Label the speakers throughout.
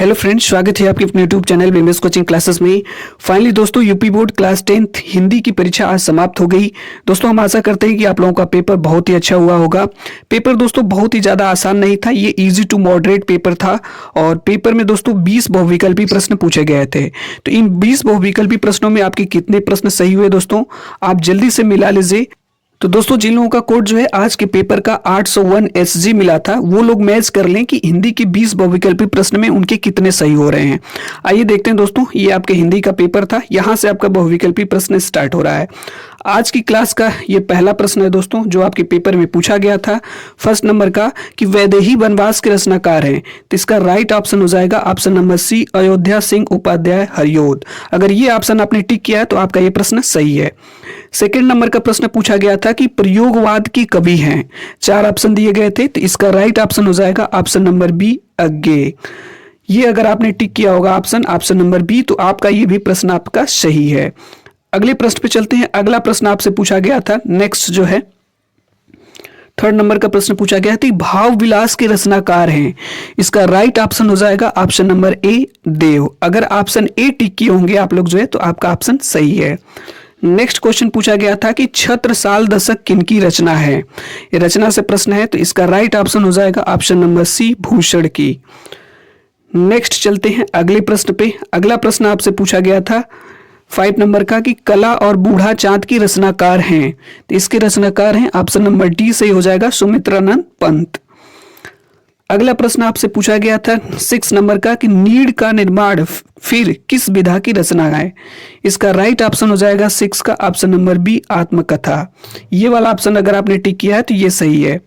Speaker 1: Hello friends, स्वागत है आपके अपने YouTube channel BMS coaching classes में। फाइनली दोस्तों UP board class 10th Hindi की परीक्षा आज समाप्त हो गई। दोस्तों हम आशा करते हैं कि आप लोगों का पेपर बहुत ही अच्छा हुआ होगा। पेपर दोस्तों बहुत ही ज़्यादा आसान नहीं था, ये इजी टू मॉडरेट पेपर था और पेपर में दोस्तों 20 बहुविकल्पी प्रश्न पूछे गए थे। तो इन 20 बहुविकल्पी प्रश्नों में आपके कितने प्रश्न सही हुए दोस्तों, आप जल्दी से मिला लीजिए। तो दोस्तों जिन लोगों का कोड जो है आज के पेपर का 801 SG मिला था, वो लोग मैच कर लें कि हिंदी के 20 बहुविकल्पी प्रश्न में उनके कितने सही हो रहे हैं। आइए देखते हैं दोस्तों, ये आपके हिंदी का पेपर था, यहाँ से आपका बहुविकल्पी प्रश्न स्टार्ट हो रहा है। आज की क्लास का ये पहला प्रश्न है दोस्तों, जो आपके पेपर में पूछा गया था फर्स्ट नंबर का कि वैदेही वनवास के रचनाकार हैं। तो इसका राइट ऑप्शन हो जाएगा option number C, Ayodhya Singh Upadhyay Hariaudh. अगर ये ऑप्शन आपने टिक किया है तो आपका ये प्रश्न सही है। सेकेंड नंबर का प्रश्न पूछा गया था कि प्रयोगवाद की कवि हैं। 4 ऑप्शन दिए गए थे, तो इसका राइट ऑप्शन हो जाएगा ऑप्शन नंबर बी, अज्ञे। ये अगर आपने टिक किया होगा ऑप्शन नंबर बी, तो आपका ये भी प्रश्न आपका सही है। अगले प्रश्न पे चलते हैं। अगला प्रश्न आपसे पूछा गया था, नेक्स्ट जो है थर्ड नंबर का प्रश्न पूछा गया था, भाव विलास के रचनाकार हैं। इसका राइट ऑप्शन हो जाएगा ऑप्शन नंबर ए, देव। अगर ऑप्शन ए टिक किए होंगे आप लोग जो है, तो आपका ऑप्शन सही है। नेक्स्ट क्वेश्चन पूछा गया था कि छत्रसाल दशक किनकी रचना है। ये रचना से प्रश्न है, तो इसका राइट ऑप्शन हो जाएगा ऑप्शन नंबर सी, भूषण की। नेक्स्ट चलते हैं अगले प्रश्न पे। अगला प्रश्न आपसे पूछा गया था 5 नंबर का कि कला और बूढ़ा चांद की रचनाकार हैं। तो इसके रचनाकार हैं ऑप्शन नंबर डी सही हो जाएगा, सुमित्रानंद पंत। अगला प्रश्न आपसे पूछा गया था 6 नंबर का कि नीड़ का निर्माण फिर किस विधा की रचना है। इसका राइट ऑप्शन हो जाएगा 6 का ऑप्शन नंबर बी, आत्मकथा। ये वाला ऑप्शन अगर आपने टिक किया है तो ये सही है।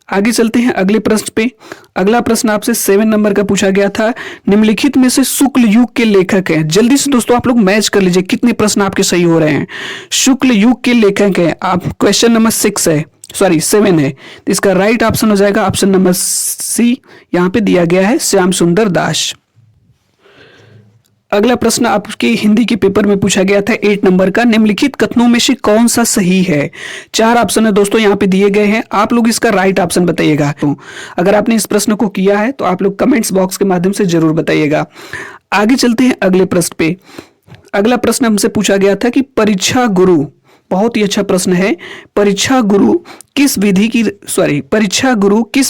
Speaker 1: आगे चलते हैं अगले प्रश्न पे। अगला प्रश्न आपसे 7 नंबर का पूछा गया था, निम्नलिखित में से शुक्ल युग के लेखक हैं। जल्दी से दोस्तों आप लोग मैच कर लीजिए कितने प्रश्न आपके सही हो रहे हैं। शुक्ल युग के लेखक हैं, आप क्वेश्चन नंबर 6 है, सॉरी 7 है, तो इसका राइट ऑप्शन हो जाएगा ऑप्शन नंबर सी, यहाँ पे दिया गया है श्याम सुंदर दास। अगला प्रश्न आपके हिंदी के पेपर में पूछा गया था 8 नंबर का, निम्नलिखित कथनों में से कौन सा सही है। 4 ऑप्शन है दोस्तों यहाँ पे दिए गए हैं, आप लोग इसका राइट ऑप्शन बताइएगा। तो अगर आपने इस प्रश्न को किया है तो आप लोग कमेंट्स बॉक्स के माध्यम से जरूर बताइएगा। आगे चलते हैं अगले प्रश्न पे। अगला प्रश्न हमसे पूछा गया था कि परीक्षा गुरु, बहुत ही अच्छा प्रश्न है, परीक्षा गुरु किस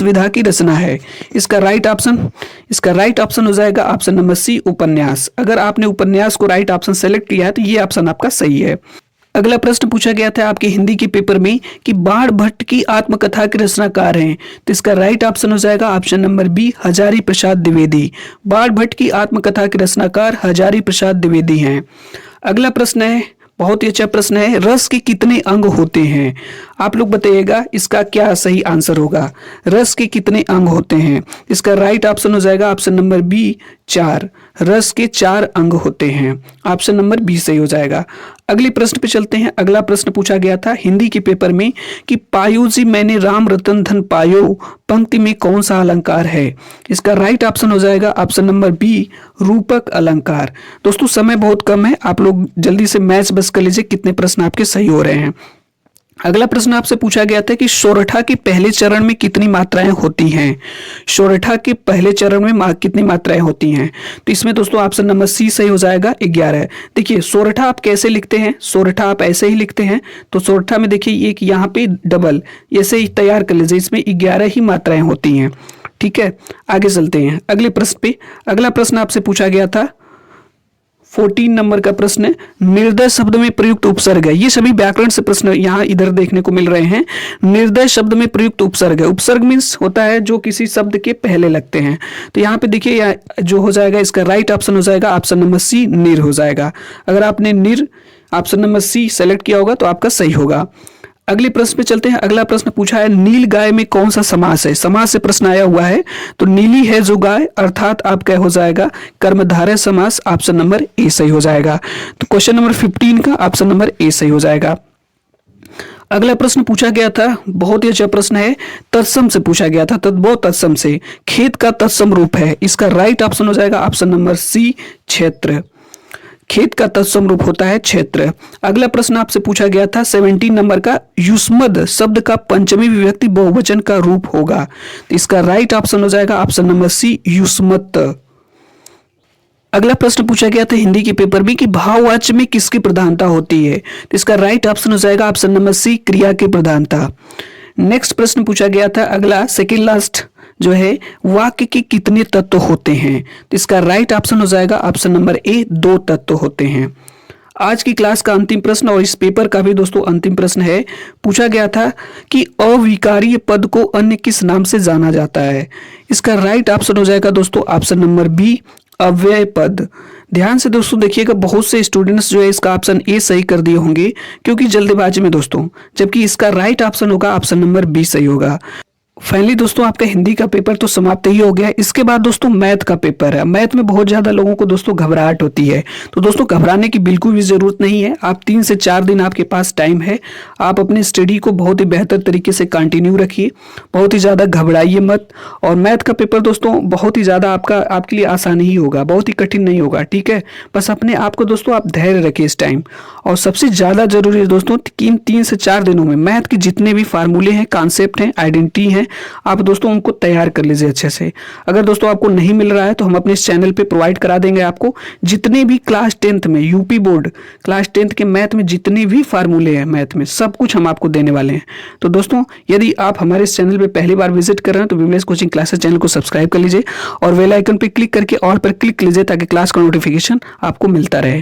Speaker 1: विधा की रचना है। इसका राइट ऑप्शन हो जाएगा ऑप्शन नंबर सी, उपन्यास। अगर आपने उपन्यास को राइट ऑप्शन सेलेक्ट किया है तो ये ऑप्शन आपका सही है। अगला प्रश्न पूछा गया था आपके हिंदी के पेपर में कि बाण भट्ट की आत्मकथा के रचनाकार हैं। तो इसका राइट ऑप्शन हो जाएगा option number B, Hazari Prasad Dwivedi. बाण भट्ट की आत्मकथा के रचनाकार हजारी प्रसाद द्विवेदी हैं। अगला प्रश्न है, बहुत ही अच्छा प्रश्न है, रस के कितने अंग होते हैं। आप लोग बताइएगा इसका क्या सही आंसर होगा। रस के कितने अंग होते हैं। इसका राइट ऑप्शन हो जाएगा ऑप्शन नंबर बी, 4। रस के 4 अंग होते हैं, ऑप्शन नंबर बी सही हो जाएगा। अगले प्रश्न पे चलते हैं। अगला प्रश्न पूछा गया था हिंदी के पेपर में कि पायो जी मैंने राम रतन धन पायो पंक्ति में कौन सा अलंकार है। इसका राइट ऑप्शन हो जाएगा ऑप्शन नंबर बी, रूपक अलंकार। दोस्तों समय बहुत कम है, आप लोग जल्दी से मैच बस कर लीजिए कितने प्रश्न आपके सही हो रहे हैं। अगला प्रश्न आपसे पूछा गया था कि सोरठा के पहले चरण में कितनी मात्राएं होती हैं। सोरठा के पहले चरण में कितनी मात्राएं होती हैं। तो इसमें दोस्तों ऑप्शन नंबर सी सही हो जाएगा, 11। देखिए सोरठा आप कैसे लिखते हैं, सोरठा आप ऐसे ही लिखते हैं। तो सोरठा में देखिए एक यहाँ पे डबल ऐसे ही तैयार कर लीजिए, इसमें 11 ही मात्राएं होती हैं। ठीक है, आगे चलते हैं अगले प्रश्न पे। अगला प्रश्न आपसे पूछा गया था 14 नंबर का प्रश्न, निर्दय शब्द में प्रयुक्त उपसर्ग है। ये सभी व्याकरण से प्रश्न यहाँ इधर देखने को मिल रहे हैं। निर्दय शब्द में प्रयुक्त उपसर्ग है। उपसर्ग मीन्स होता है जो किसी शब्द के पहले लगते हैं। तो यहाँ पे देखिए जो हो जाएगा, इसका राइट ऑप्शन हो जाएगा ऑप्शन नंबर सी, निर हो जाएगा। अगर आपने निर ऑप्शन नंबर सी सेलेक्ट किया होगा तो आपका सही होगा। अगले प्रश्न पे चलते हैं। अगला प्रश्न पूछा है नील गाय में कौन सा समास है। समास से प्रश्न आया हुआ है, तो नीली है जो गाय, अर्थात आपका हो जाएगा कर्मधारय समास, ऑप्शन नंबर ए सही हो जाएगा। तो क्वेश्चन नंबर 15 का ऑप्शन नंबर ए सही हो जाएगा। अगला प्रश्न पूछा गया था, बहुत ही अच्छा प्रश्न है, तत्सम से पूछा गया था, तद्भव तत्सम से खेत का तत्सम रूप है। इसका राइट ऑप्शन हो जाएगा ऑप्शन नंबर सी, क्षेत्र। खेत का तत्सम रूप होता है क्षेत्र। अगला प्रश्न आपसे पूछा गया था 17 नंबर का, युष्मद शब्द का पंचमी विभक्ति बहुवचन का रूप होगा। तो इसका राइट ऑप्शन हो जाएगा ऑप्शन नंबर सी, युष्मत। अगला प्रश्न पूछा गया था हिंदी के पेपर में कि भाववाच्य में किसकी प्रधानता होती है, तो इसका राइट ऑप्शन हो जाएगा ऑप्शन नंबर सी, क्रिया की प्रधानता। नेक्स्ट प्रश्न पूछा गया था अगला सेकेंड लास्ट जो है, वाक्य के कितने तत्व होते हैं, तो इसका राइट ऑप्शन हो जाएगा ऑप्शन नंबर ए, 2 तत्व होते हैं। आज की क्लास का अंतिम प्रश्न और इस पेपर का भी दोस्तों अंतिम प्रश्न है। पूछा गया था कि अविकारीय पद को अन्य किस नाम से जाना जाता है, इसका राइट ऑप्शन हो जाएगा दोस्तों ऑप्शन नंबर बी, अव्यय पद। ध्यान से दोस्तों देखिएगा, बहुत से स्टूडेंट्स जो है इसका ऑप्शन ए सही कर दिए होंगे क्योंकि जल्दबाजी में दोस्तों, जबकि इसका राइट ऑप्शन होगा ऑप्शन नंबर बी सही होगा। फाइनली दोस्तों आपका हिंदी का पेपर तो समाप्त ही हो गया। इसके बाद दोस्तों मैथ का पेपर है। मैथ में बहुत ज़्यादा लोगों को दोस्तों घबराहट होती है, तो दोस्तों घबराने की बिल्कुल भी ज़रूरत नहीं है। आप 3 से 4 दिन आपके पास टाइम है, आप अपने स्टडी को बहुत ही बेहतर तरीके से कंटिन्यू रखिए, बहुत ही ज़्यादा घबराइए मत। और मैथ का पेपर दोस्तों बहुत ही ज़्यादा आपके लिए आसान ही होगा, बहुत ही कठिन नहीं होगा, ठीक है। बस अपने आप को दोस्तों आप धैर्य रखिए इस टाइम। और सबसे ज़्यादा जरूरी है दोस्तों कि इन 3 से 4 दिनों में मैथ के जितने भी फार्मूले हैं, कॉन्सेप्ट हैं, आइडेंटिटी हैं, आप दोस्तों उनको तैयार कर लीजिए अच्छे से। अगर दोस्तों आपको नहीं मिल रहा है तो हम अपने इस चैनल पे प्रोवाइड करा देंगे आपको जितने भी क्लास 10th में, यूपी बोर्ड क्लास 10th के मैथ में जितने भी फार्मूले हैं मैथ में, सब कुछ हम आपको देने वाले हैं। तो दोस्तों यदि आप हमारे इस चैनल पे पहली बार विजिट कर रहे हैं तो विमलेश कोचिंग क्लासेस चैनल को सब्सक्राइब कर लीजिए और बेल आइकन पर क्लिक करके ऑल पर क्लिक कीजिए ताकि क्लास का नोटिफिकेशन आपको मिलता रहे।